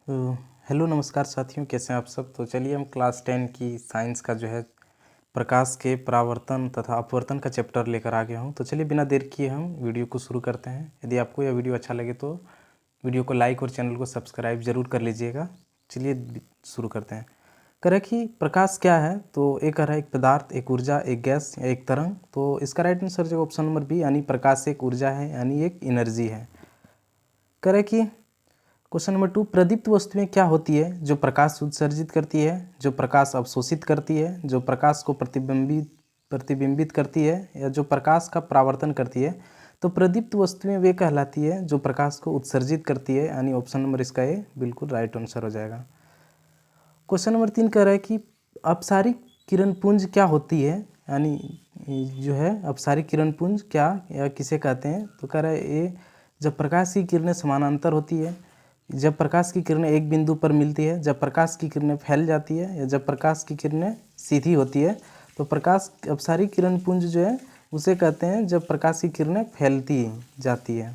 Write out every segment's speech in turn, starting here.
तो हेलो नमस्कार साथियों, कैसे हैं आप सब। तो चलिए हम क्लास 10 की साइंस का जो है प्रकाश के परावर्तन तथा अपवर्तन का चैप्टर लेकर आ गया हूं। तो चलिए बिना देर किए हम वीडियो को शुरू करते हैं। यदि आपको यह वीडियो अच्छा लगे तो वीडियो को लाइक और चैनल को सब्सक्राइब जरूर कर लीजिएगा। चलिए शुरू करते हैं। कह रहा है कि प्रकाश क्या है, तो एक कह रहा है एक पदार्थ, एक ऊर्जा, एक गैस या एक तरंग। तो इसका राइट आंसर जो ऑप्शन नंबर बी यानी प्रकाश एक ऊर्जा है यानी एक एनर्जी है। कह रहा है कि क्वेश्चन नंबर 2, प्रदीप्त वस्तुएं क्या होती है जो प्रकाश उत्सर्जित करती है, जो प्रकाश अवशोषित करती है, जो प्रकाश को प्रतिबिंबित करती है या जो प्रकाश का परावर्तन करती है। तो प्रदीप्त वस्तुएं वे कहलाती है जो प्रकाश को उत्सर्जित करती है, यानी ऑप्शन नंबर इसका ए बिल्कुल राइट आंसर हो जाएगा। क्वेश्चन नंबर 3 कह रहा है कि अपसारिक किरण पुंज क्या होती है, यानी जो है अपसारिक किरण पुंज क्या या किसे कहते हैं। तो कह रहा है ए जब प्रकाश की किरणें समानांतर होती है, जब प्रकाश की किरणें एक बिंदु पर मिलती है, जब प्रकाश की किरणें फैल जाती है या जब प्रकाश की किरणें सीधी होती है। तो प्रकाश अपसारिक किरण पुंज जो है उसे कहते हैं जब प्रकाश की किरणें फैलती जाती है।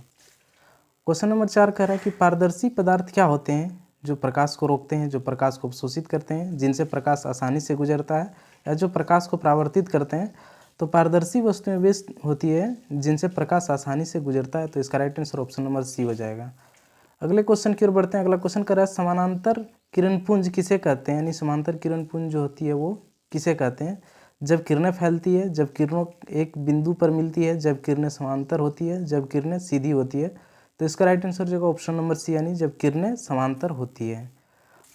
क्वेश्चन नंबर 4 कह रहा है कि पारदर्शी पदार्थ क्या होते हैं जो प्रकाश को रोकते हैं, जो प्रकाश को अवशोषित करते हैं, जिनसे प्रकाश आसानी से गुजरता है या जो प्रकाश को परावर्तित करते हैं। तो पारदर्शी वस्तुएं वे होती है जिनसे प्रकाश आसानी से गुजरता है। तो इसका right answer option number C हो जाएगा। अगले क्वेश्चन की ओर बढ़ते हैं। अगला क्वेश्चन कर रहा है समानांतर किरण पुंज किसे कहते हैं, यानी समांतर किरण पुंज जो होती है वो किसे कहते हैं। जब किरणें फैलती है, जब किरणों एक बिंदु पर मिलती है, जब किरणें समांतर होती है, जब किरणें सीधी होती है। तो इसका राइट आंसर जो ऑप्शन नंबर सी यानी जब किरणें समांतर होती है।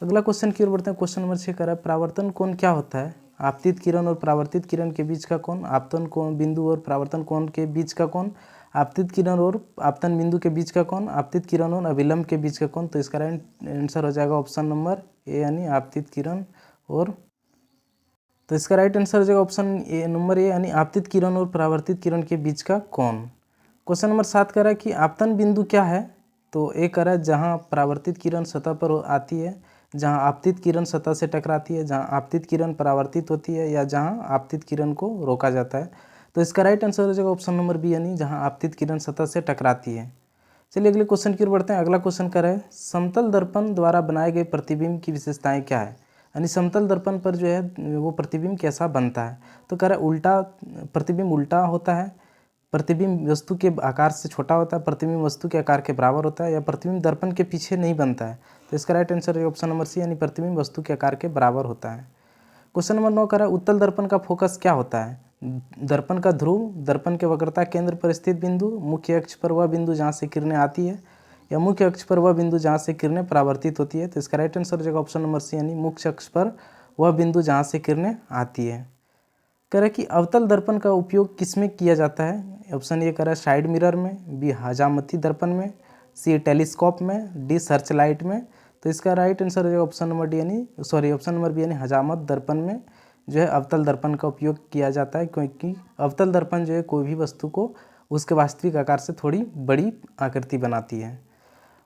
अगला क्वेश्चन की ओर बढ़ते हैं। क्वेश्चन नंबर 6 कर रहा है परावर्तन कोण क्या होता है। आपतित किरण और परावर्तित किरण के बीच का कोण, आपतन कोण बिंदु और परावर्तन कोण के बीच का कोण, आपतित किरण और आपतन बिंदु के बीच का कोण, आपतित किरण और अभिलंब के बीच का कोण। तो इसका राइट आंसर हो जाएगा ऑप्शन नंबर ए यानी आपतित किरण और, तो इसका राइट आंसर हो जाएगा ऑप्शन ए नंबर ए यानी आपतित किरण और परावर्तित किरण के बीच का कोण। क्वेश्चन नंबर 7 कह रहा है कि आपतन बिंदु क्या है। तो एक कह रहा है जहाँ परावर्तित किरण सतह पर आती है, जहाँ आपतित किरण सतह से टकराती है, जहाँ आपतित किरण परावर्तित होती है या जहाँ आपतित किरण को रोका जाता है। तो इसका राइट आंसर हो जाएगा ऑप्शन नंबर बी यानी जहाँ आपतित किरण सतह से टकराती है। चलिए अगले क्वेश्चन की ओर बढ़ते हैं। अगला क्वेश्चन कह रहा है समतल दर्पण द्वारा बनाए गए प्रतिबिंब की विशेषताएं क्या है, यानी समतल दर्पण पर जो है वो प्रतिबिंब कैसा बनता है। तो कह रहा है उल्टा प्रतिबिंब उल्टा होता है, प्रतिबिंब वस्तु के आकार से छोटा होता है, प्रतिबिंब वस्तु के आकार के बराबर होता है या प्रतिबिंब दर्पण के पीछे नहीं बनता है। तो इसका राइट आंसर है ऑप्शन नंबर सी यानी प्रतिबिंब वस्तु के आकार के बराबर होता है। क्वेश्चन नंबर 9 कह रहा है उत्तल दर्पण का फोकस क्या होता है। दर्पण का ध्रुव, दर्पण के वक्रता केंद्र पर स्थित बिंदु, मुख्य अक्ष पर वह बिंदु जहाँ से किरणें आती है या मुख्य अक्ष पर वह बिंदु जहाँ से किरणें परावर्तित होती है। तो इसका राइट आंसर हो जाएगा ऑप्शन नंबर सी यानी मुख्य अक्ष पर वह बिंदु जहाँ से किरणें आती है। कह रहा है कि अवतल दर्पण का उपयोग किसमें किया जाता है। ऑप्शन ए कह रहा है साइड मिरर में, बी हजामती दर्पण में, सी टेलीस्कोप में, डी सर्च लाइट में। तो इसका राइट आंसर है ऑप्शन नंबर डी यानी ऑप्शन नंबर बी यानी हजामत दर्पण में जो है अवतल दर्पण का उपयोग किया जाता है, क्योंकि अवतल दर्पण जो है कोई भी वस्तु को उसके वास्तविक आकार से थोड़ी बड़ी आकृति बनाती है।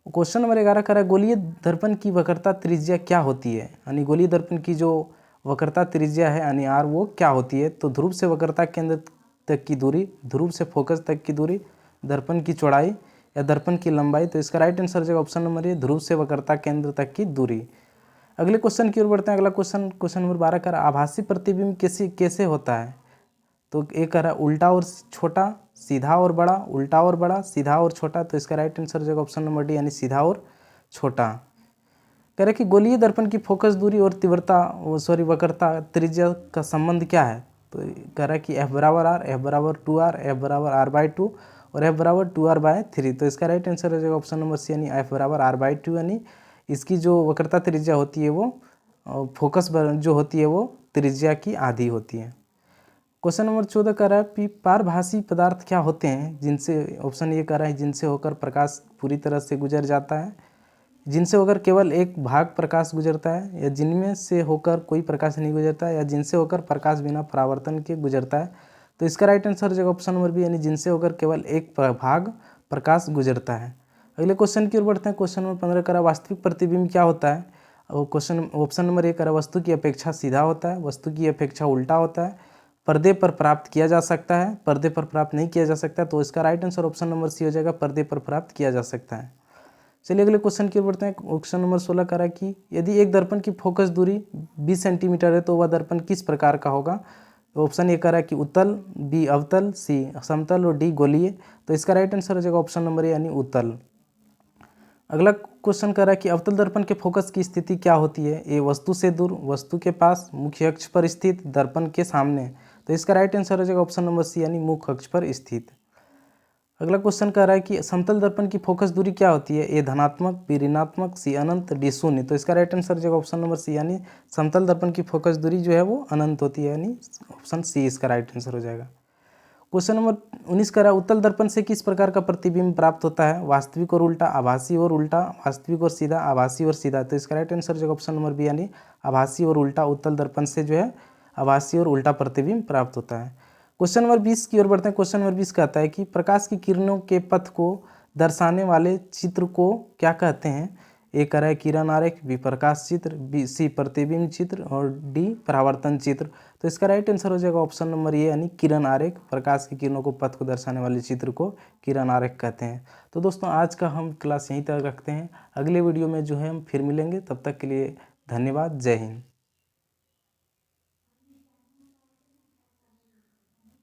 क्वेश्चन नंबर 11 कह रहा है गोलीय दर्पण की वक्रता त्रिज्या क्या होती है, यानी गोलीय दर्पण की जो वक्रता त्रिज्या है यानी आर वो क्या होती है। तो ध्रुव से वक्रता केंद्र तक की दूरी, ध्रुव से फोकस तक की दूरी, दर्पण की चौड़ाई या दर्पण की लंबाई। तो इसका राइट आंसर है ऑप्शन नंबर ए ध्रुव से वक्रता केंद्र तक की दूरी। अगले क्वेश्चन की ओर बढ़ते हैं। अगला क्वेश्चन नंबर 12 कह रहा है आभासी प्रतिबिंब कैसे होता है। तो एक कह रहा है उल्टा और छोटा, सीधा और बड़ा, उल्टा और बड़ा, सीधा और छोटा। तो इसका राइट आंसर हो जाएगा ऑप्शन नंबर डी यानी सीधा और छोटा। कह रहे कि गोलीय दर्पण की फोकस दूरी और तीव्रता वक्रता त्रिज्या का संबंध क्या है। तो कह रहा है कि एफ बराबर आर, एफ बराबर 2r, एफ बराबर r/2 और एफ बराबर 2r/3। तो इसका राइट आंसर हो जाएगा ऑप्शन नंबर सी यानी एफ बराबर r/2 यानी इसकी जो वक्रता त्रिज्या होती है वो फोकस जो होती है वो त्रिज्या की आधी होती है। क्वेश्चन नंबर 14 कह रहा है कि पारभासी पदार्थ क्या होते हैं जिनसे, ऑप्शन ये कह रहा है जिनसे होकर प्रकाश पूरी तरह से गुजर जाता है, जिनसे होकर केवल एक भाग प्रकाश गुजरता है या जिनमें से होकर कोई प्रकाश नहीं गुजरता है या जिनसे होकर प्रकाश बिना परावर्तन के गुजरता है। तो इसका राइट आंसर हो जाएगा ऑप्शन नंबर बी यानी जिनसे होकर केवल एक भाग प्रकाश गुजरता है। अगले क्वेश्चन की ओर बढ़ते हैं। क्वेश्चन नंबर 15 करा वास्तविक प्रतिबिंब क्या होता है। और क्वेश्चन ऑप्शन नंबर 1 करा वस्तु की अपेक्षा सीधा होता है, वस्तु की अपेक्षा उल्टा होता है, पर्दे पर प्राप्त किया जा सकता है, पर्दे पर प्राप्त नहीं किया जा सकता। तो इसका right answer option number C हो जाएगा पर्दे पर प्राप्त किया जा सकता है। चलिए अगले क्वेश्चन की ओर बढ़ते हैं। क्वेश्चन नंबर 16 कह रहा है कि यदि एक दर्पण की फोकस दूरी 20 सेंटीमीटर है तो वह दर्पण किस प्रकार का होगा। तो ऑप्शन ए कह रहा है कि उत्तल, बी अवतल, सी समतल और डी गोलीय। तो इसका राइट आंसर हो जाएगा ऑप्शन नंबर ए यानी उत्तल। अगला क्वेश्चन कह रहा है कि अवतल दर्पण के फोकस की स्थिति क्या होती है। ए वस्तु से दूर, वस्तु के पास, मुख्य अक्ष पर स्थित, दर्पण के सामने। तो इसका राइट आंसर हो जाएगा ऑप्शन नंबर सी यानी मुख्य अक्ष पर स्थित। अगला क्वेश्चन कह रहा है कि समतल दर्पण की फोकस दूरी क्या होती है। ए धनात्मक, बी ऋणात्मक, सी अनंत, डी शून्य। तो इसका राइट आंसर हो जाएगा ऑप्शन नंबर सी यानी समतल दर्पण की फोकस दूरी जो है वो अनंत होती है, यानी ऑप्शन सी इसका राइट आंसर हो जाएगा। क्वेश्चन नंबर 19 कह रहा है उत्तल दर्पण से किस प्रकार का प्रतिबिंब प्राप्त होता है। वास्तविक और उल्टा, आभासी और उल्टा, वास्तविक और सीधा, आभासी और सीधा। तो इसका राइट आंसर जो ऑप्शन नंबर बी यानी आभासी और उल्टा। उत्तल दर्पण से जो है आभासी और उल्टा प्रतिबिंब प्राप्त होता है। क्वेश्चन नंबर 20 की ओर बढ़ते हैं। क्वेश्चन नंबर 20 कहता है कि प्रकाश की किरणों के पथ को दर्शाने वाले चित्र को क्या कहते हैं। ए कह रहा है किरण आरेख, बी प्रकाश चित्र, बी सी प्रतिबिंब चित्र और डी परावर्तन चित्र। तो इसका राइट आंसर हो जाएगा ऑप्शन नंबर ए यानी किरण आरेख। प्रकाश की किरणों को पथ को दर्शाने वाले चित्र को किरण आरेख कहते हैं। तो दोस्तों आज का हम क्लास यहीं तक रखते हैं। अगले वीडियो में जो है हम फिर मिलेंगे। तब तक के लिए धन्यवाद। जय हिंद।